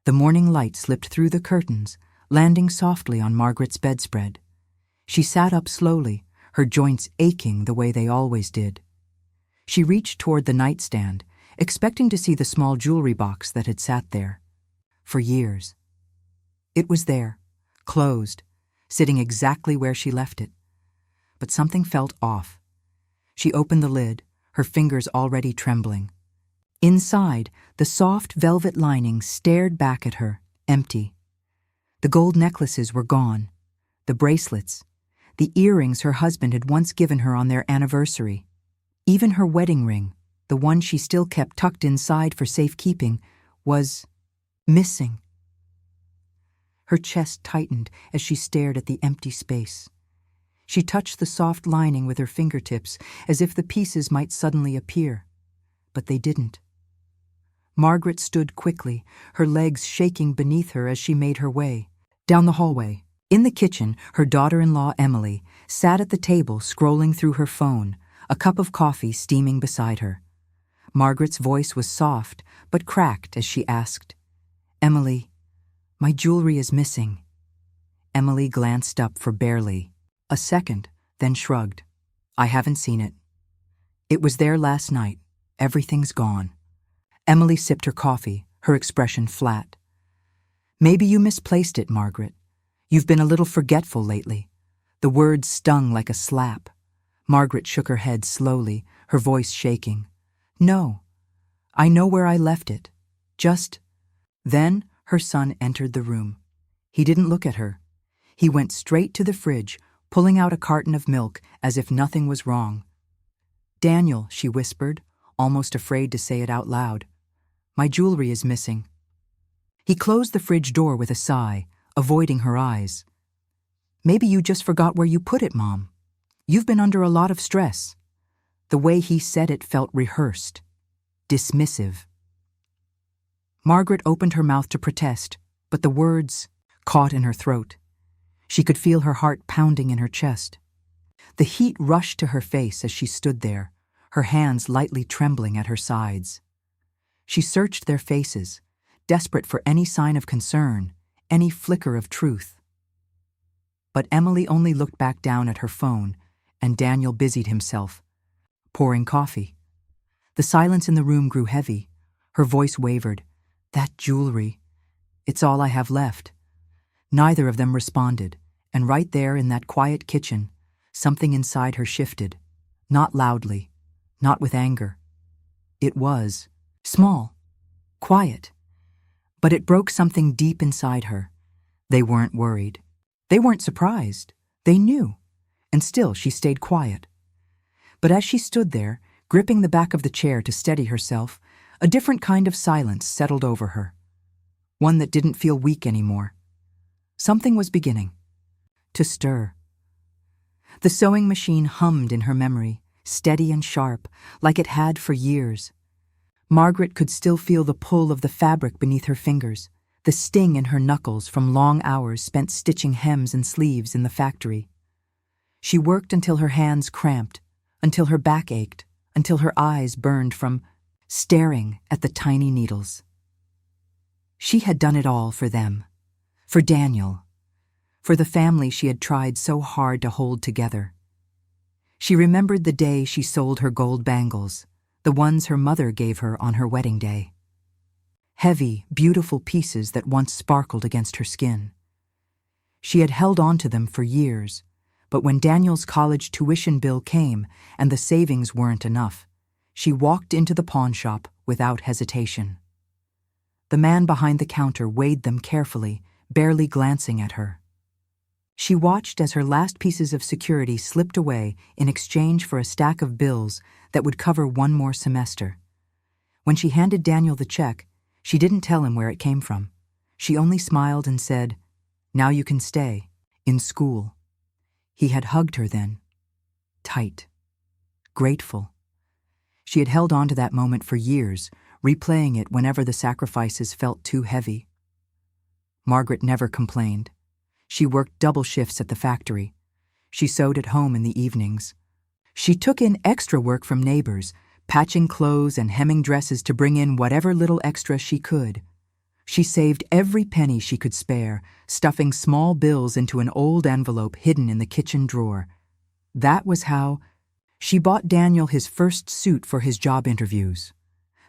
The morning light slipped through the curtains, landing softly on Margaret's bedspread. She sat up slowly, her joints aching the way they always did. She reached toward the nightstand, expecting to see the small jewelry box that had sat there for years. It was there, closed, sitting exactly where she left it. But something felt off. She opened the lid, her fingers already trembling. Inside, the soft velvet lining stared back at her, empty. The gold necklaces were gone, the bracelets, the earrings her husband had once given her on their anniversary. Even her wedding ring, the one she still kept tucked inside for safekeeping, was missing. Her chest tightened as she stared at the empty space. She touched the soft lining with her fingertips as if the pieces might suddenly appear. But they didn't. Margaret stood quickly, her legs shaking beneath her as she made her way. Down the hallway, in the kitchen, her daughter-in-law Emily sat at the table scrolling through her phone, a cup of coffee steaming beside her. Margaret's voice was soft but cracked as she asked, "Emily, my jewelry is missing." Emily glanced up for barely a second, then shrugged. "I haven't seen it. It was there last night. Everything's gone." Emily sipped her coffee, her expression flat. "Maybe you misplaced it, Margaret. You've been a little forgetful lately." The words stung like a slap. Margaret shook her head slowly, her voice shaking. "No, I know where I left it. Just—" Then her son entered the room. He didn't look at her. He went straight to the fridge, pulling out a carton of milk as if nothing was wrong. "Daniel," she whispered, almost afraid to say it out loud, "my jewelry is missing." He closed the fridge door with a sigh, avoiding her eyes. "Maybe you just forgot where you put it, Mom. You've been under a lot of stress." The way he said it felt rehearsed, dismissive. Margaret opened her mouth to protest, but the words caught in her throat. She could feel her heart pounding in her chest. The heat rushed to her face as she stood there, her hands lightly trembling at her sides. She searched their faces, desperate for any sign of concern, any flicker of truth. But Emily only looked back down at her phone, and Daniel busied himself, pouring coffee. The silence in the room grew heavy. Her voice wavered. "That jewelry. It's all I have left." Neither of them responded, and right there in that quiet kitchen, something inside her shifted. Not loudly, not with anger. It was small, quiet. But it broke something deep inside her. They weren't worried. They weren't surprised. They knew. And still she stayed quiet. But as she stood there, gripping the back of the chair to steady herself, a different kind of silence settled over her. One that didn't feel weak anymore. Something was beginning to stir. The sewing machine hummed in her memory, steady and sharp, like it had for years. Margaret could still feel the pull of the fabric beneath her fingers, the sting in her knuckles from long hours spent stitching hems and sleeves in the factory. She worked until her hands cramped, until her back ached, until her eyes burned from staring at the tiny needles. She had done it all for them, for Daniel, for the family she had tried so hard to hold together. She remembered the day she sold her gold bangles, the ones her mother gave her on her wedding day. Heavy, beautiful pieces that once sparkled against her skin. She had held on to them for years, but when Daniel's college tuition bill came and the savings weren't enough, she walked into the pawn shop without hesitation. The man behind the counter weighed them carefully, barely glancing at her. She watched as her last pieces of security slipped away in exchange for a stack of bills that would cover one more semester. When she handed Daniel the check, she didn't tell him where it came from. She only smiled and said, "Now you can stay, in school." He had hugged her then, tight, grateful. She had held on to that moment for years, replaying it whenever the sacrifices felt too heavy. Margaret never complained. She worked double shifts at the factory. She sewed at home in the evenings. She took in extra work from neighbors, patching clothes and hemming dresses to bring in whatever little extra she could. She saved every penny she could spare, stuffing small bills into an old envelope hidden in the kitchen drawer. That was how she bought Daniel his first suit for his job interviews.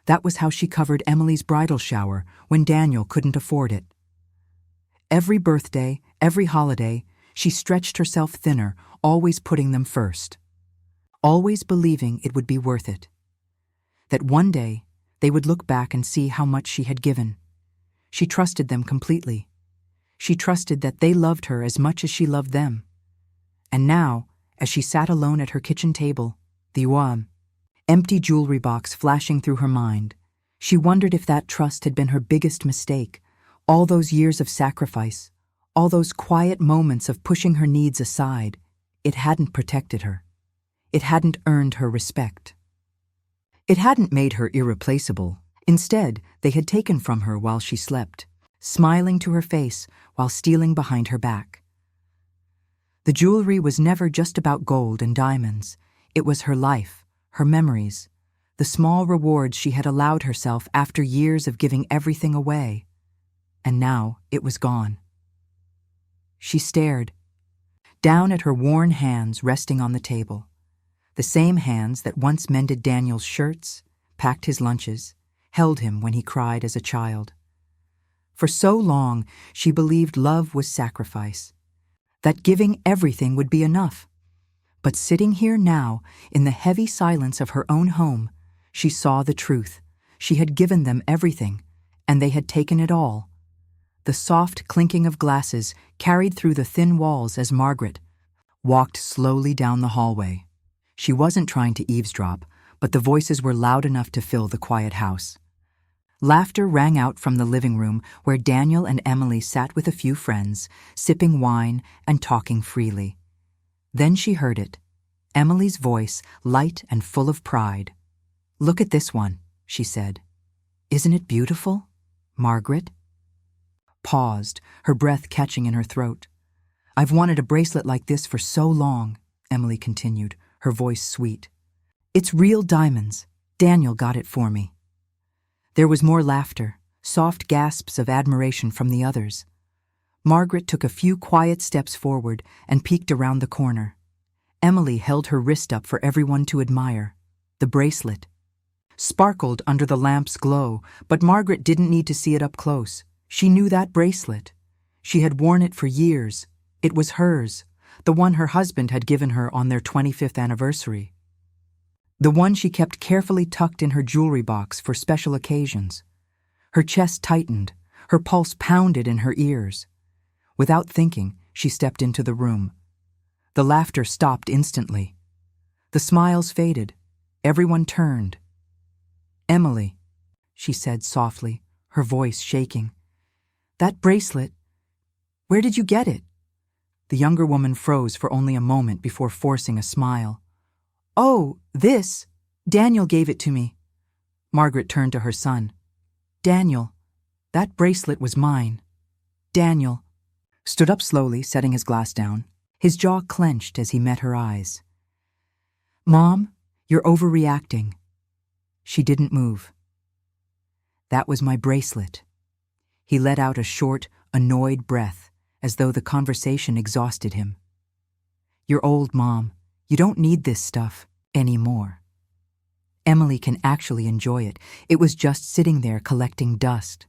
That was how she covered Emily's bridal shower when Daniel couldn't afford it. Every birthday, every holiday, she stretched herself thinner, always putting them first. Always believing it would be worth it. That one day they would look back and see how much she had given. She trusted them completely. She trusted that they loved her as much as she loved them. And now, as she sat alone at her kitchen table, the empty jewelry box flashing through her mind, she wondered if that trust had been her biggest mistake. All those years of sacrifice, all those quiet moments of pushing her needs aside, it hadn't protected her. It hadn't earned her respect. It hadn't made her irreplaceable. Instead, they had taken from her while she slept, smiling to her face while stealing behind her back. The jewelry was never just about gold and diamonds. It was her life, her memories, the small rewards she had allowed herself after years of giving everything away. And now it was gone. She stared, down at her worn hands resting on the table, the same hands that once mended Daniel's shirts, packed his lunches, held him when he cried as a child. For so long, she believed love was sacrifice, that giving everything would be enough. But sitting here now, in the heavy silence of her own home, she saw the truth. She had given them everything, and they had taken it all. The soft clinking of glasses carried through the thin walls as Margaret walked slowly down the hallway. She wasn't trying to eavesdrop, but the voices were loud enough to fill the quiet house. Laughter rang out from the living room where Daniel and Emily sat with a few friends, sipping wine and talking freely. Then she heard it, Emily's voice, light and full of pride. "Look at this one," she said. "Isn't it beautiful, Margaret?" Paused, her breath catching in her throat. "I've wanted a bracelet like this for so long," Emily continued, her voice sweet. "It's real diamonds. Daniel got it for me." There was more laughter, soft gasps of admiration from the others. Margaret took a few quiet steps forward and peeked around the corner. Emily held her wrist up for everyone to admire. The bracelet sparkled under the lamp's glow, but Margaret didn't need to see it up close. She knew that bracelet. She had worn it for years. It was hers, the one her husband had given her on their 25th anniversary. The one she kept carefully tucked in her jewelry box for special occasions. Her chest tightened, her pulse pounded in her ears. Without thinking, she stepped into the room. The laughter stopped instantly. The smiles faded. Everyone turned. "Emily," she said softly, her voice shaking. "That bracelet, where did you get it?" The younger woman froze for only a moment before forcing a smile. "Oh, this. Daniel gave it to me." Margaret turned to her son. "Daniel, that bracelet was mine." Daniel stood up slowly, setting his glass down. His jaw clenched as he met her eyes. "Mom, you're overreacting." She didn't move. "That was my bracelet." He let out a short, annoyed breath, as though the conversation exhausted him. "You're old, Mom. You don't need this stuff anymore. Emily can actually enjoy it. It was just sitting there collecting dust."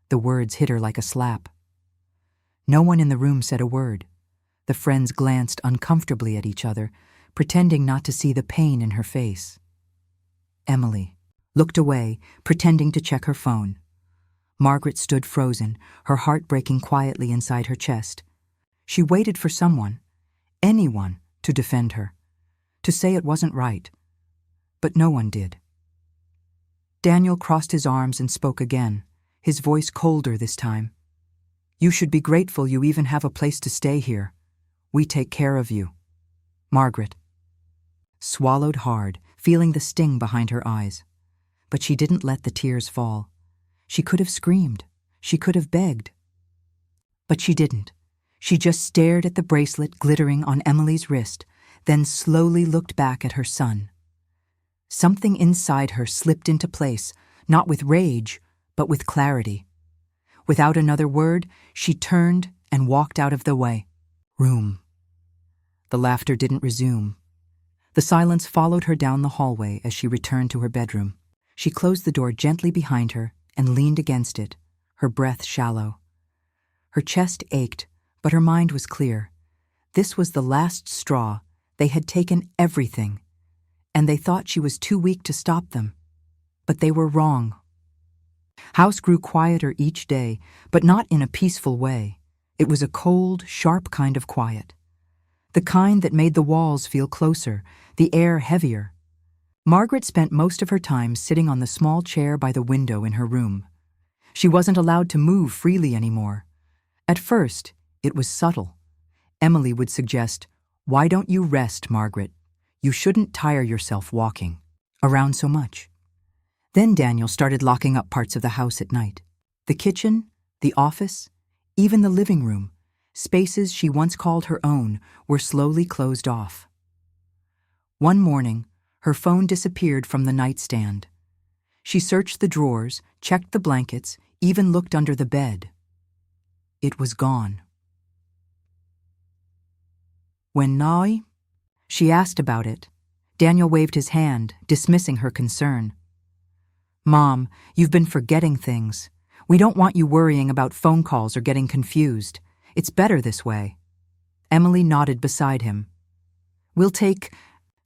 The words hit her like a slap. No one in the room said a word. The friends glanced uncomfortably at each other, pretending not to see the pain in her face. Emily looked away, pretending to check her phone. Margaret stood frozen, her heart breaking quietly inside her chest. She waited for someone, anyone, to defend her, to say it wasn't right. But no one did. Daniel crossed his arms and spoke again, his voice colder this time. "You should be grateful you even have a place to stay here. We take care of you." Margaret swallowed hard, feeling the sting behind her eyes. But she didn't let the tears fall. She could have screamed. She could have begged. But she didn't. She just stared at the bracelet glittering on Emily's wrist, then slowly looked back at her son. Something inside her slipped into place, not with rage, but with clarity. Without another word, she turned and walked out of the room. The laughter didn't resume. The silence followed her down the hallway as she returned to her bedroom. She closed the door gently behind her and leaned against it, her breath shallow. Her chest ached, but her mind was clear. This was the last straw. They had taken everything, and they thought she was too weak to stop them. But they were wrong. House grew quieter each day, but not in a peaceful way. It was a cold, sharp kind of quiet. The kind that made the walls feel closer, the air heavier. Margaret spent most of her time sitting on the small chair by the window in her room. She wasn't allowed to move freely anymore. At first, it was subtle. Emily would suggest, "Why don't you rest, Margaret? You shouldn't tire yourself walking around so much." Then Daniel started locking up parts of the house at night. The kitchen, the office, even the living room, spaces she once called her own, were slowly closed off. One morning, her phone disappeared from the nightstand. She searched the drawers, checked the blankets, even looked under the bed. It was gone. When she asked about it, Daniel waved his hand, dismissing her concern. "Mom, you've been forgetting things. We don't want you worrying about phone calls or getting confused. It's better this way." Emily nodded beside him. "We'll take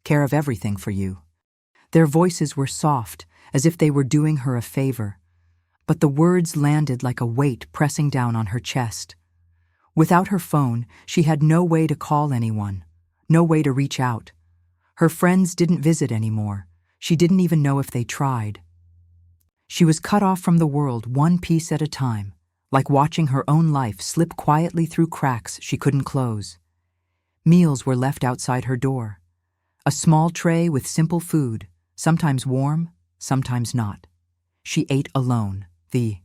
care of everything for you." Their voices were soft, as if they were doing her a favor, but the words landed like a weight pressing down on her chest. Without her phone, she had no way to call anyone, no way to reach out. Her friends didn't visit anymore. She didn't even know if they tried. She was cut off from the world one piece at a time, like watching her own life slip quietly through cracks she couldn't close. Meals were left outside her door. A small tray with simple food, sometimes warm, sometimes not. She ate alone, the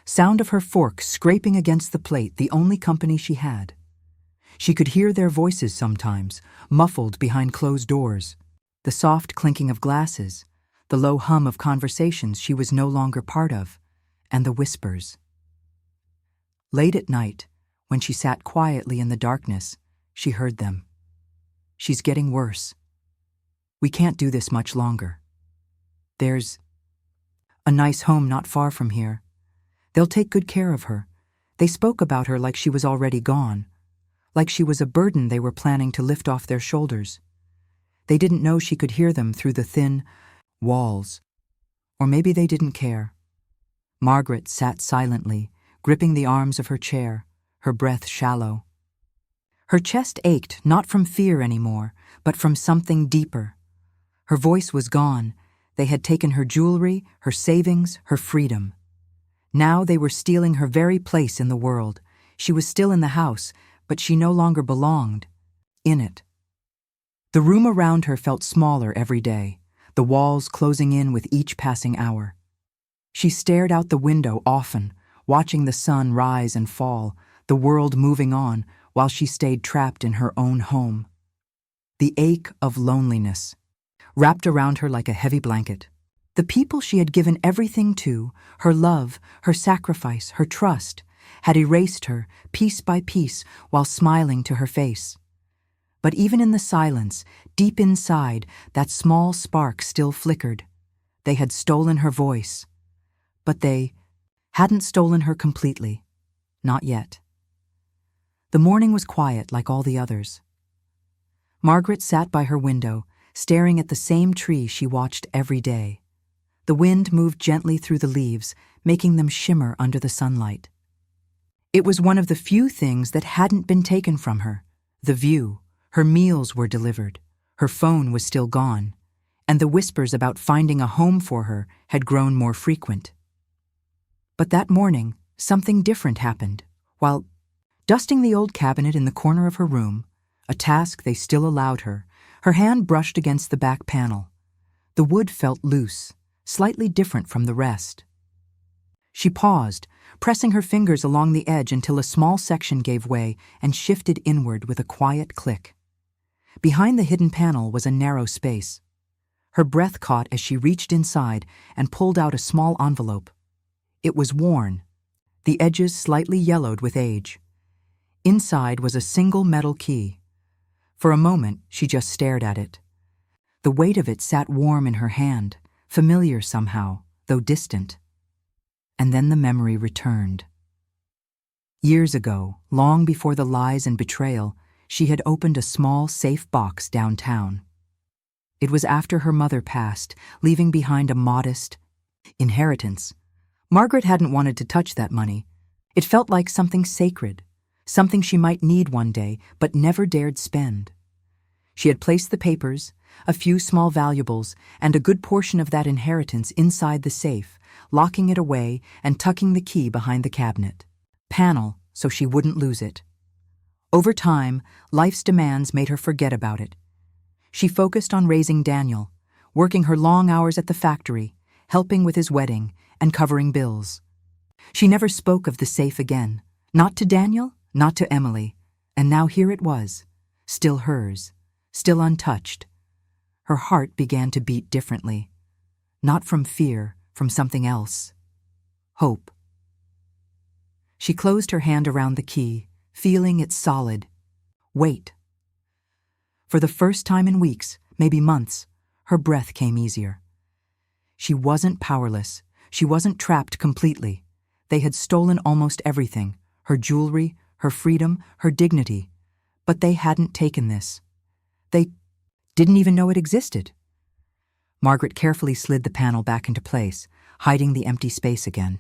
sound of her fork scraping against the plate the only company she had. She could hear their voices sometimes, muffled behind closed doors, the soft clinking of glasses, the low hum of conversations she was no longer part of, and the whispers. Late at night, when she sat quietly in the darkness, she heard them. "She's getting worse. We can't do this much longer. There's a nice home not far from here. They'll take good care of her." They spoke about her like she was already gone, like she was a burden they were planning to lift off their shoulders. They didn't know she could hear them through the thin walls. Or maybe they didn't care. Margaret sat silently, gripping the arms of her chair, her breath shallow. Her chest ached not from fear anymore, but from something deeper. Her voice was gone. They had taken her jewelry, her savings, her freedom. Now they were stealing her very place in the world. She was still in the house, but she no longer belonged in it. The room around her felt smaller every day, the walls closing in with each passing hour. She stared out the window often, watching the sun rise and fall, the world moving on, while she stayed trapped in her own home. The ache of loneliness wrapped around her like a heavy blanket. The people she had given everything to, her love, her sacrifice, her trust, had erased her piece by piece while smiling to her face. But even in the silence, deep inside, that small spark still flickered. They had stolen her voice. But they hadn't stolen her completely. Not yet. The morning was quiet like all the others. Margaret sat by her window, staring at the same tree she watched every day. The wind moved gently through the leaves, making them shimmer under the sunlight. It was one of the few things that hadn't been taken from her, the view. Her meals were delivered, her phone was still gone, and the whispers about finding a home for her had grown more frequent. But that morning, something different happened. While dusting the old cabinet in the corner of her room, a task they still allowed her, her hand brushed against the back panel. The wood felt loose, slightly different from the rest. She paused, pressing her fingers along the edge until a small section gave way and shifted inward with a quiet click. Behind the hidden panel was a narrow space. Her breath caught as she reached inside and pulled out a small envelope. It was worn, the edges slightly yellowed with age. Inside was a single metal key. For a moment, she just stared at it. The weight of it sat warm in her hand, familiar somehow, though distant. And then the memory returned. Years ago, long before the lies and betrayal, she had opened a small, safe box downtown. It was after her mother passed, leaving behind a modest inheritance. Margaret hadn't wanted to touch that money. It felt like something sacred, something she might need one day, but never dared spend. She had placed the papers, a few small valuables, and a good portion of that inheritance inside the safe, locking it away and tucking the key behind the cabinet panel so she wouldn't lose it. Over time, life's demands made her forget about it. She focused on raising Daniel, working her long hours at the factory, helping with his wedding, and covering bills. She never spoke of the safe again, not to Daniel, not to Emily, and now here it was, still hers, still untouched. Her heart began to beat differently, not from fear, from something else. Hope. She closed her hand around the key, feeling its solid weight. For the first time in weeks, maybe months, her breath came easier. She wasn't powerless. She wasn't trapped completely. They had stolen almost everything, her jewelry, her freedom, her dignity. But they hadn't taken this. They didn't even know it existed. Margaret carefully slid the panel back into place, hiding the empty space again.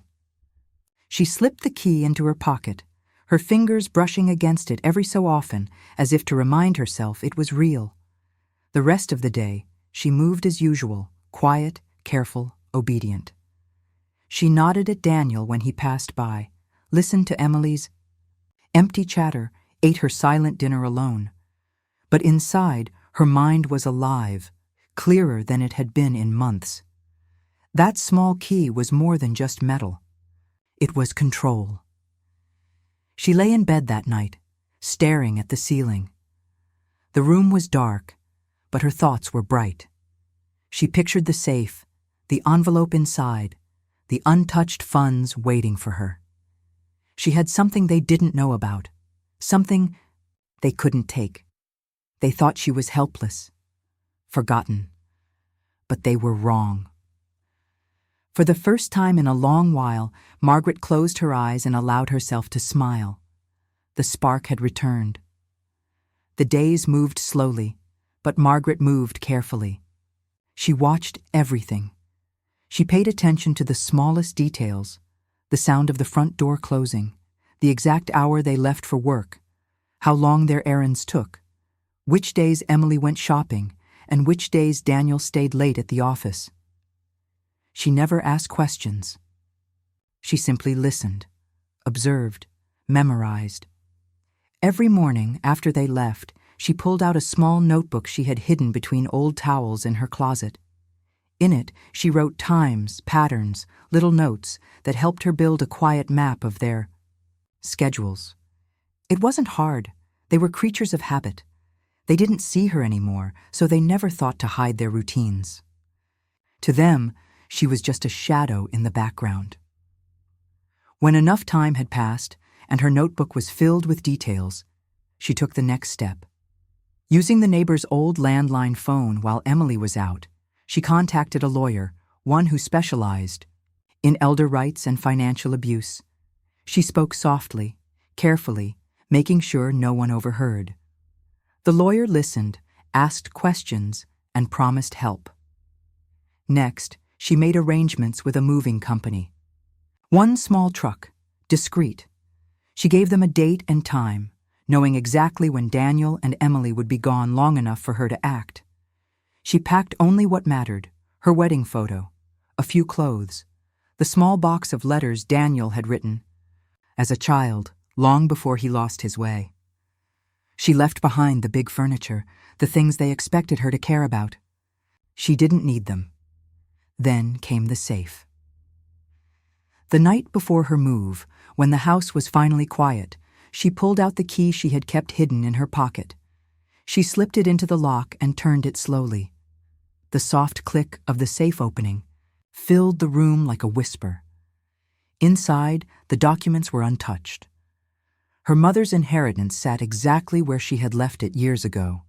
She slipped the key into her pocket, her fingers brushing against it every so often, as if to remind herself it was real. The rest of the day, she moved as usual, quiet, careful, obedient. She nodded at Daniel when he passed by, listened to Emily's empty chatter, ate her silent dinner alone. But inside, her mind was alive, clearer than it had been in months. That small key was more than just metal. It was control. She lay in bed that night, staring at the ceiling. The room was dark, but her thoughts were bright. She pictured the safe, the envelope inside, the untouched funds waiting for her. She had something they didn't know about, something they couldn't take. They thought she was helpless, forgotten, but they were wrong. For the first time in a long while, Margaret closed her eyes and allowed herself to smile. The spark had returned. The days moved slowly, but Margaret moved carefully. She watched everything. She paid attention to the smallest details, the sound of the front door closing, the exact hour they left for work, how long their errands took, which days Emily went shopping, and which days Daniel stayed late at the office. She never asked questions. She simply listened, observed, memorized. Every morning after they left, she pulled out a small notebook she had hidden between old towels in her closet. In it, she wrote times, patterns, little notes that helped her build a quiet map of their schedules. It wasn't hard. They were creatures of habit. They didn't see her anymore, so they never thought to hide their routines. To them, she was just a shadow in the background. When enough time had passed, and her notebook was filled with details, she took the next step. Using the neighbor's old landline phone while Emily was out, she contacted a lawyer, one who specialized in elder rights and financial abuse. She spoke softly, carefully, making sure no one overheard. The lawyer listened, asked questions, and promised help. Next, she made arrangements with a moving company. One small truck, discreet. She gave them a date and time, knowing exactly when Daniel and Emily would be gone long enough for her to act. She packed only what mattered, her wedding photo, a few clothes, the small box of letters Daniel had written as a child, long before he lost his way. She left behind the big furniture, the things they expected her to care about. She didn't need them. Then came the safe. The night before her move, when the house was finally quiet, she pulled out the key she had kept hidden in her pocket. She slipped it into the lock and turned it slowly. The soft click of the safe opening filled the room like a whisper. Inside, the documents were untouched. Her mother's inheritance sat exactly where she had left it years ago.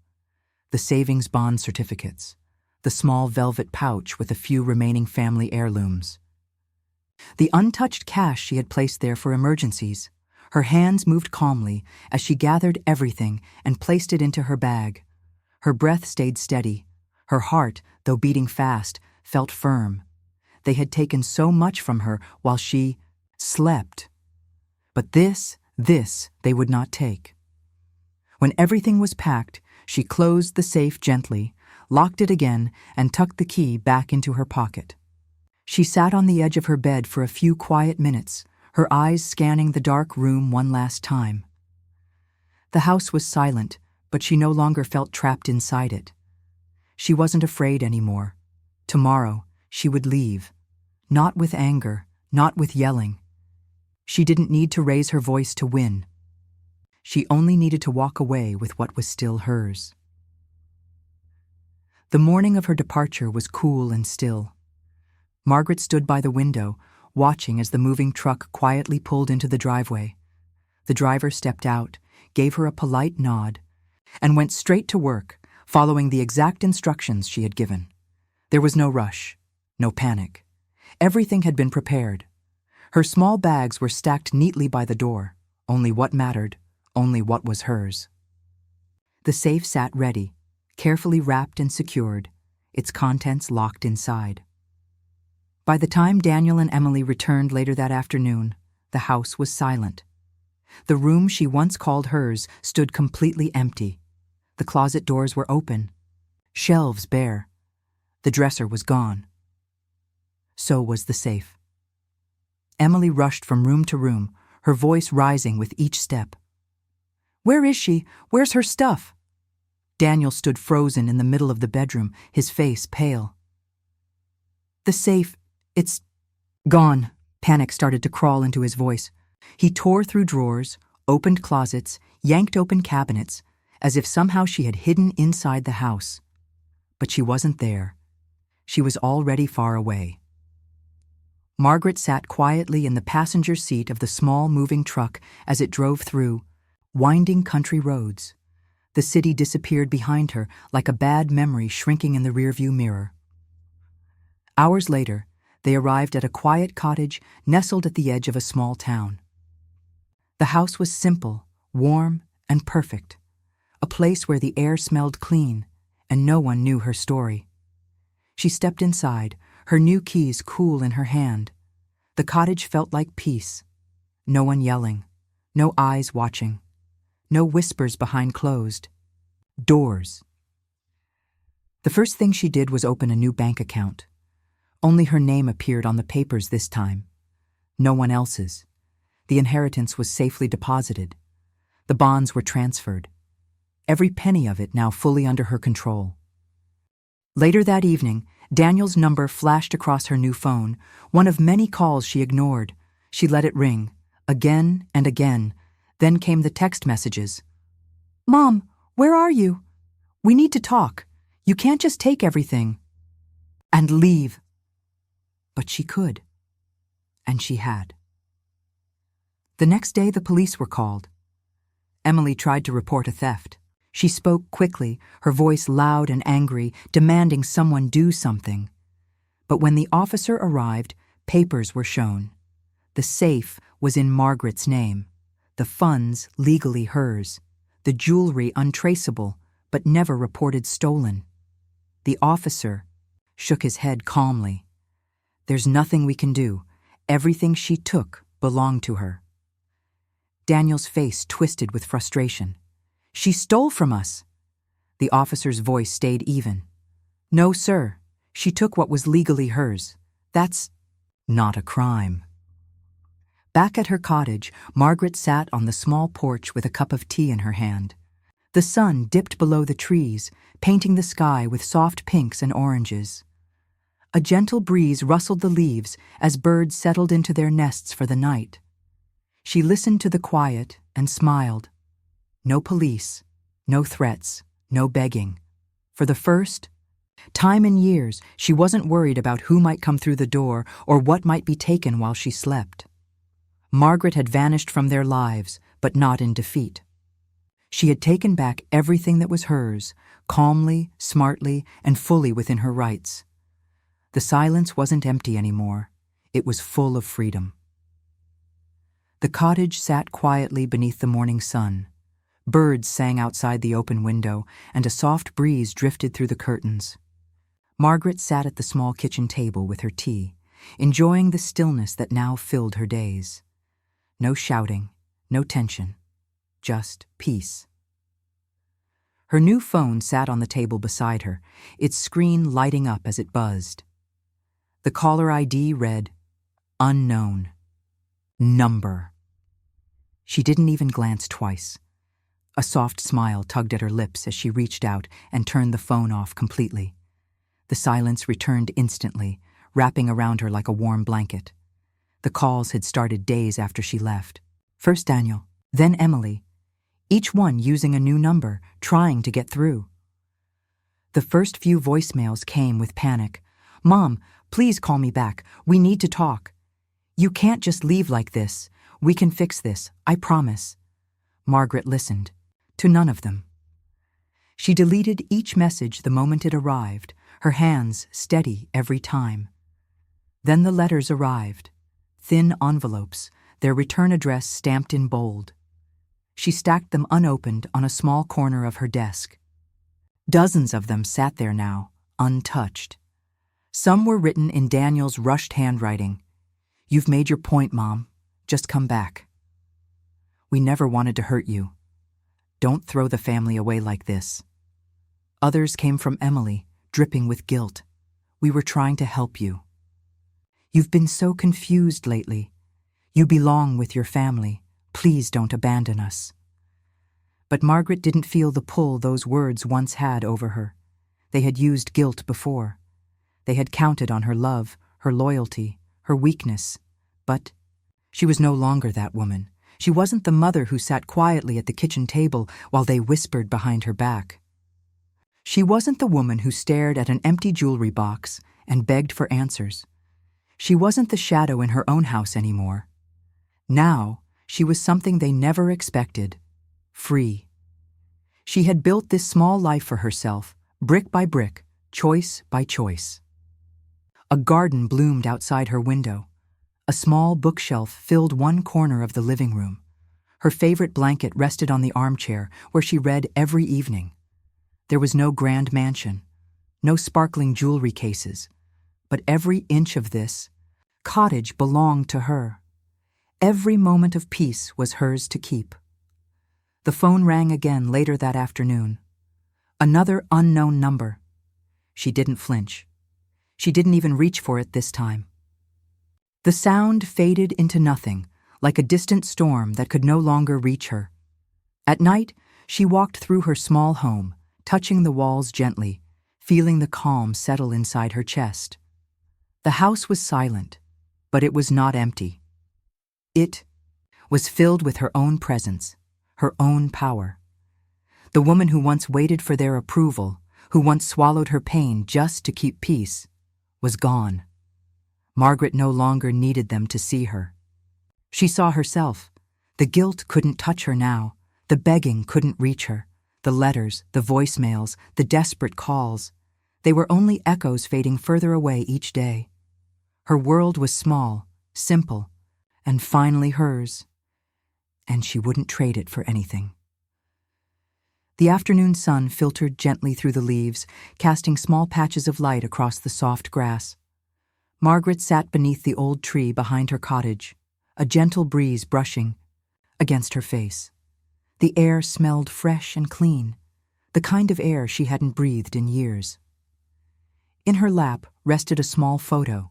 The savings bond certificates, the small velvet pouch with a few remaining family heirlooms. The untouched cash she had placed there for emergencies. Her hands moved calmly as she gathered everything and placed it into her bag. Her breath stayed steady. Her heart, though beating fast, felt firm. They had taken so much from her while she slept. But this they would not take. When everything was packed, she closed the safe gently, locked it again, and tucked the key back into her pocket. She sat on the edge of her bed for a few quiet minutes, her eyes scanning the dark room one last time. The house was silent, but she no longer felt trapped inside it. She wasn't afraid anymore. Tomorrow, she would leave. Not with anger, not with yelling. She didn't need to raise her voice to win. She only needed to walk away with what was still hers. The morning of her departure was cool and still. Margaret stood by the window, watching as the moving truck quietly pulled into the driveway. The driver stepped out, gave her a polite nod, and went straight to work, following the exact instructions she had given. There was no rush, no panic. Everything had been prepared. Her small bags were stacked neatly by the door, only what mattered, only what was hers. The safe sat ready, carefully wrapped and secured, its contents locked inside. By the time Daniel and Emily returned later that afternoon, the house was silent. The room she once called hers stood completely empty. The closet doors were open, shelves bare. The dresser was gone. So was the safe. Emily rushed from room to room, her voice rising with each step. "Where is she? Where's her stuff?" Daniel stood frozen in the middle of the bedroom, his face pale. "The safe, it's gone." Panic started to crawl into his voice. He tore through drawers, opened closets, yanked open cabinets, as if somehow she had hidden inside the house. But she wasn't there. She was already far away. Margaret sat quietly in the passenger seat of the small moving truck as it drove through winding country roads. The city disappeared behind her like a bad memory shrinking in the rearview mirror. Hours later, they arrived at a quiet cottage nestled at the edge of a small town. The house was simple, warm, and perfect, a place where the air smelled clean, and no one knew her story. She stepped inside, her new keys cool in her hand. The cottage felt like peace. No one yelling, no eyes watching, no whispers behind closed doors. The first thing she did was open a new bank account. Only her name appeared on the papers this time. No one else's. The inheritance was safely deposited. The bonds were transferred. Every penny of it now fully under her control. Later that evening, Daniel's number flashed across her new phone, one of many calls she ignored. She let it ring, again and again. Then came the text messages. "Mom, where are you? We need to talk. You can't just take everything and leave." But she could, and she had. The next day, the police were called. Emily tried to report a theft. She spoke quickly, her voice loud and angry, demanding someone do something. But when the officer arrived, papers were shown. The safe was in Margaret's name, the funds legally hers, the jewelry untraceable, but never reported stolen. The officer shook his head calmly. "There's nothing we can do. Everything she took belonged to her." Daniel's face twisted with frustration. "She stole from us." The officer's voice stayed even. "No, sir. She took what was legally hers. That's not a crime." Back at her cottage, Margaret sat on the small porch with a cup of tea in her hand. The sun dipped below the trees, painting the sky with soft pinks and oranges. A gentle breeze rustled the leaves as birds settled into their nests for the night. She listened to the quiet and smiled. No police, no threats, no begging. For the first time in years, she wasn't worried about who might come through the door or what might be taken while she slept. Margaret had vanished from their lives, but not in defeat. She had taken back everything that was hers, calmly, smartly, and fully within her rights. The silence wasn't empty anymore. It was full of freedom. The cottage sat quietly beneath the morning sun. Birds sang outside the open window, and a soft breeze drifted through the curtains. Margaret sat at the small kitchen table with her tea, enjoying the stillness that now filled her days. No shouting, no tension, just peace. Her new phone sat on the table beside her, its screen lighting up as it buzzed. The caller ID read, "Unknown. Number." She didn't even glance twice. A soft smile tugged at her lips as she reached out and turned the phone off completely. The silence returned instantly, wrapping around her like a warm blanket. The calls had started days after she left. First Daniel, then Emily, each one using a new number, trying to get through. The first few voicemails came with panic. "Mom, please call me back. We need to talk. You can't just leave like this. We can fix this, I promise." Margaret listened. To none of them. She deleted each message the moment it arrived, her hands steady every time. Then the letters arrived. Thin envelopes, their return address stamped in bold. She stacked them unopened on a small corner of her desk. Dozens of them sat there now, untouched. Some were written in Daniel's rushed handwriting. "You've made your point, Mom. Just come back. We never wanted to hurt you. Don't throw the family away like this." Others came from Emily, dripping with guilt. "We were trying to help you. You've been so confused lately. You belong with your family. Please don't abandon us." But Margaret didn't feel the pull those words once had over her. They had used guilt before. They had counted on her love, her loyalty, her weakness. But she was no longer that woman. She wasn't the mother who sat quietly at the kitchen table while they whispered behind her back. She wasn't the woman who stared at an empty jewelry box and begged for answers. She wasn't the shadow in her own house anymore. Now, she was something they never expected. Free. She had built this small life for herself, brick by brick, choice by choice. A garden bloomed outside her window. A small bookshelf filled one corner of the living room. Her favorite blanket rested on the armchair where she read every evening. There was no grand mansion, no sparkling jewelry cases, but every inch of this cottage belonged to her. Every moment of peace was hers to keep. The phone rang again later that afternoon. Another unknown number. She didn't flinch. She didn't even reach for it this time. The sound faded into nothing, like a distant storm that could no longer reach her. At night, she walked through her small home, touching the walls gently, feeling the calm settle inside her chest. The house was silent, but it was not empty. It was filled with her own presence, her own power. The woman who once waited for their approval, who once swallowed her pain just to keep peace, was gone. Margaret no longer needed them to see her. She saw herself. The guilt couldn't touch her now. The begging couldn't reach her. The letters, the voicemails, the desperate calls. They were only echoes fading further away each day. Her world was small, simple, and finally hers. And she wouldn't trade it for anything. The afternoon sun filtered gently through the leaves, casting small patches of light across the soft grass. Margaret sat beneath the old tree behind her cottage, a gentle breeze brushing against her face. The air smelled fresh and clean, the kind of air she hadn't breathed in years. In her lap rested a small photo.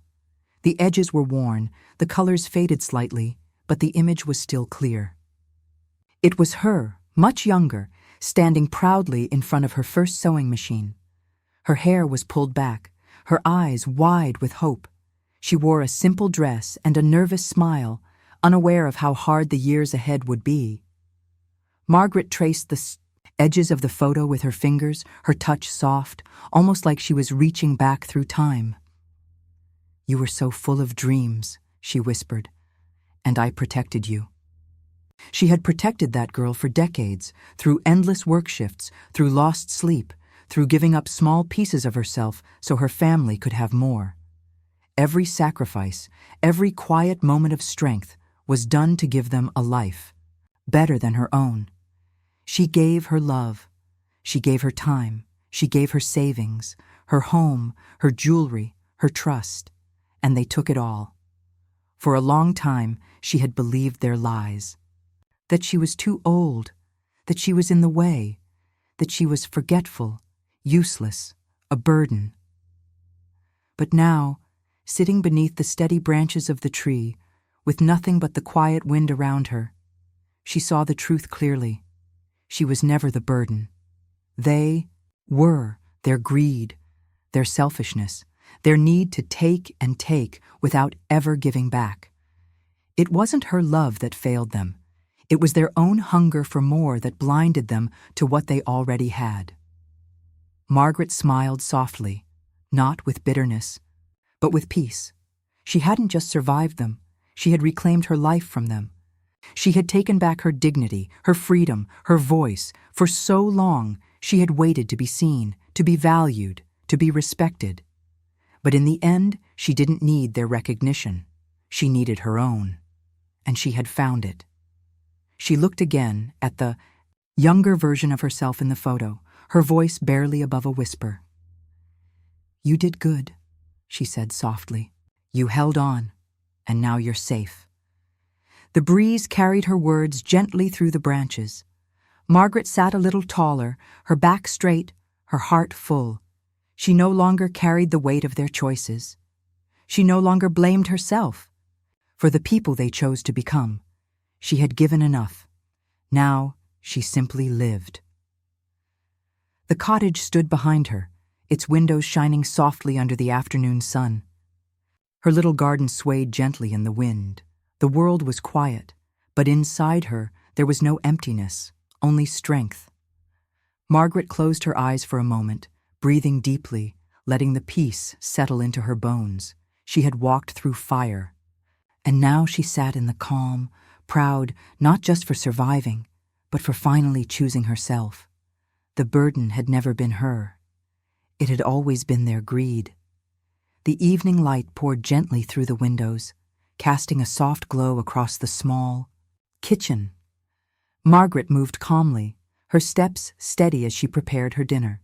The edges were worn, the colors faded slightly, but the image was still clear. It was her, much younger, standing proudly in front of her first sewing machine. Her hair was pulled back, her eyes wide with hope. She wore a simple dress and a nervous smile, unaware of how hard the years ahead would be. Margaret traced the edges of the photo with her fingers, her touch soft, almost like she was reaching back through time. "You were so full of dreams," she whispered, and I protected you." She had protected that girl for decades, through endless work shifts, through lost sleep, through giving up small pieces of herself so her family could have more. Every sacrifice, every quiet moment of strength was done to give them a life, better than her own. She gave her love. She gave her time. She gave her savings, her home, her jewelry, her trust, and they took it all. For a long time, she had believed their lies. That she was too old, that she was in the way, that she was forgetful, useless, a burden. But now, sitting beneath the steady branches of the tree, with nothing but the quiet wind around her, she saw the truth clearly. She was never the burden. They were their greed, their selfishness, their need to take and take without ever giving back. It wasn't her love that failed them. It was their own hunger for more that blinded them to what they already had. Margaret smiled softly, not with bitterness, but with peace. She hadn't just survived them, she had reclaimed her life from them. She had taken back her dignity, her freedom, her voice. For so long, she had waited to be seen, to be valued, to be respected. But in the end, she didn't need their recognition. She needed her own. And she had found it. She looked again at the younger version of herself in the photo, her voice barely above a whisper. "You did good," she said softly. "You held on, and now you're safe." The breeze carried her words gently through the branches. Margaret sat a little taller, her back straight, her heart full. She no longer carried the weight of their choices. She no longer blamed herself for the people they chose to become. She had given enough. Now she simply lived. The cottage stood behind her, its windows shining softly under the afternoon sun. Her little garden swayed gently in the wind. The world was quiet, but inside her there was no emptiness, only strength. Margaret closed her eyes for a moment, breathing deeply, letting the peace settle into her bones. She had walked through fire, and now she sat in the calm, proud not just for surviving, but for finally choosing herself. The burden had never been her. It had always been their greed. The evening light poured gently through the windows, casting a soft glow across the small kitchen. Margaret moved calmly, her steps steady as she prepared her dinner.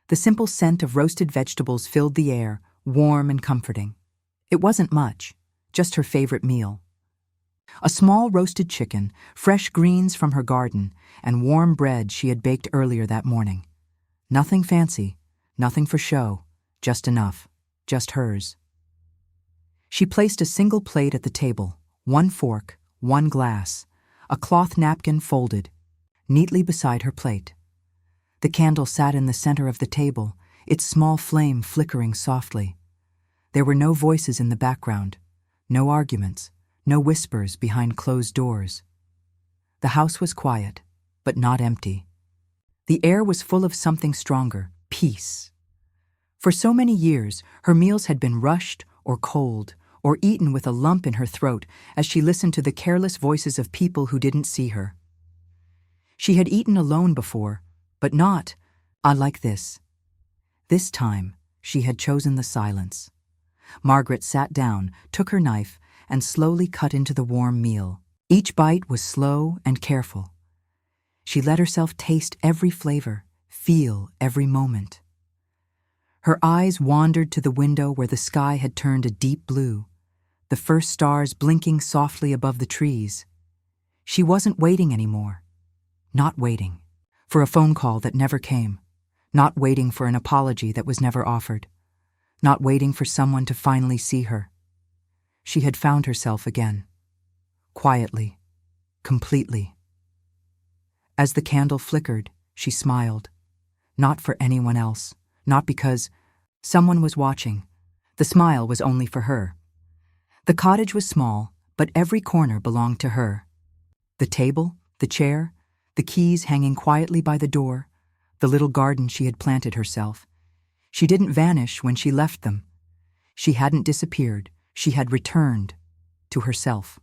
The simple scent of roasted vegetables filled the air, warm and comforting. It wasn't much, just her favorite meal. A small roasted chicken, fresh greens from her garden, and warm bread she had baked earlier that morning. Nothing fancy, nothing for show, just enough, just hers. She placed a single plate at the table, one fork, one glass, a cloth napkin folded, neatly beside her plate. The candle sat in the center of the table, its small flame flickering softly. There were no voices in the background, no arguments, no whispers behind closed doors. The house was quiet, but not empty. The air was full of something stronger, peace. For so many years, her meals had been rushed or cold, or eaten with a lump in her throat as she listened to the careless voices of people who didn't see her. She had eaten alone before, but not like this. This time, she had chosen the silence. Margaret sat down, took her knife, and slowly cut into the warm meal. Each bite was slow and careful. She let herself taste every flavor, feel every moment. Her eyes wandered to the window where the sky had turned a deep blue, the first stars blinking softly above the trees. She wasn't waiting anymore. Not waiting for a phone call that never came. Not waiting for an apology that was never offered. Not waiting for someone to finally see her. She had found herself again. Quietly. Completely. As the candle flickered, she smiled. Not for anyone else. Not because someone was watching. The smile was only for her. The cottage was small, but every corner belonged to her. The table, the chair, the keys hanging quietly by the door, the little garden she had planted herself. She didn't vanish when she left them. She hadn't disappeared. She had returned to herself.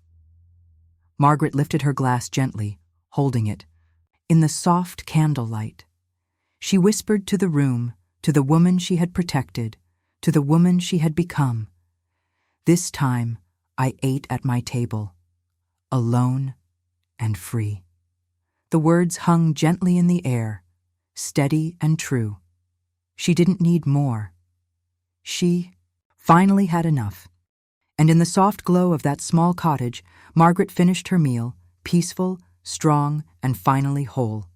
Margaret lifted her glass gently, holding it. In the soft candlelight, she whispered to the room, to the woman she had protected, to the woman she had become. This time, I ate at my table, alone and free. The words hung gently in the air, steady and true. She didn't need more. She finally had enough. And in the soft glow of that small cottage, Margaret finished her meal, peaceful, strong, and finally whole.